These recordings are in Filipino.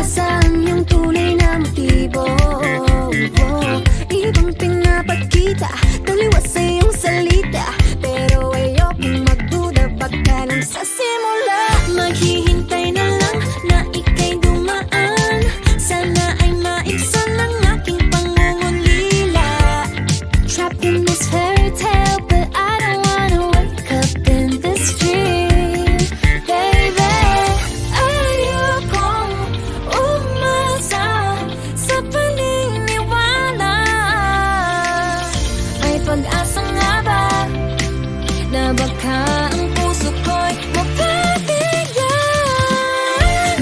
Nasaan yung tunay na motibo? Ibang pinapakita, taliwas sa iyong salita, pero ayokong magduda, baka nang sa simula. Maghihintay na lang na ika'y dumaan, sana ay maibsan ang aking pangungulila. Trapped in this fairy tale, but I don't wanna wake up in this dream, baby. Ayokong umasa sa paniniwala. May pag-asa nga ba na baka ang puso ko'y mapabigyan?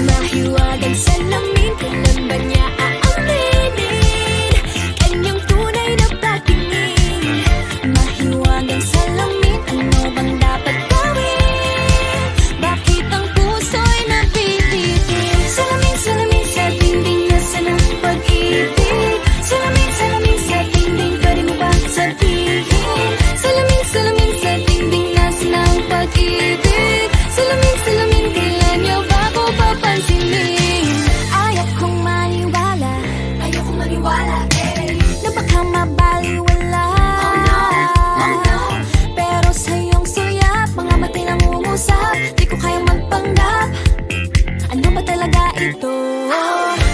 Mahiwagang salamin, kailan ba niya aaminin kanyang tunay na patingin? Mahiwagang salamin, ano bang dapat gawin? Bakit ang puso'y napipitin? Salamin, salamin sa dingding, nasa ng pag-ibig. Salamin, salamin sa dingding, pwede mo bang sabihin? Salamin, salamin sa dingding, nasa ng pag-ibig. Salamin, salamin, kailan niyo ba ko papansinin? Ayokong maniwala, na baka mabaliwala. Oh no, pero sa iyong suyap, mga matay nangungusap, di ko kayang magpanggap. Ano ba talaga ito?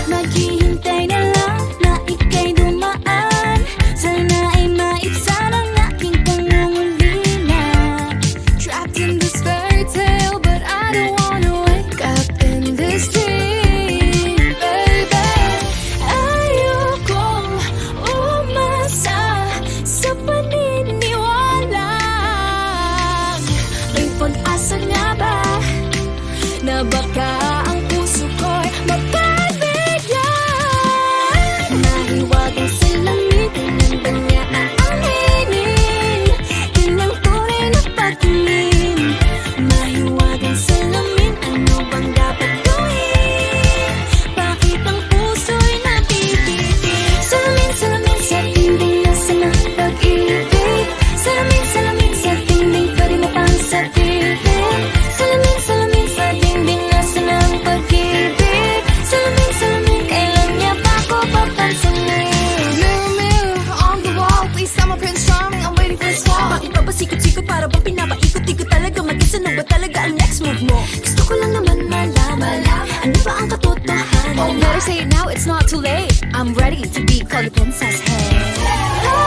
Maghihintay na lang na ika'y dumaan, sana ay maibsan ang aking pangungulila. Trapped in this fairy tale, but I don't wanna wake up in this dream, baby. Ayokong umasa sa paniniwala. May pag-asa nga ba na baka ang puso ko'y mapabigyan? Mahiwagang salamin, kailan ba niya aaminin kanyang tunay na patingin? Mahiwagang salamin, ano bang dapat gawin? Bakit ang puso'y napipitin? Salamin, salamin sa dingding, nasa ng pag-ibig. Salamin, salamin sa dingding, pwede mo pang sabihin? Salamin, salamin sa dingding, nasa ng pag-ibig. Salamin, salamin, kailan niya ba ko papansinin? Mirror, mirror on the wall, please tell my Prince Charming I'm waiting for his call. Bakit ba pasikot-sikot, para bang pinapaikot-ikot talaga? Mag-isa, ano ba talaga ang next move mo? Gusto ko lang naman malaman, ano ba ang katotohanan? Oh, better say it now, it's not too late. I'm ready to be called a princess, hey.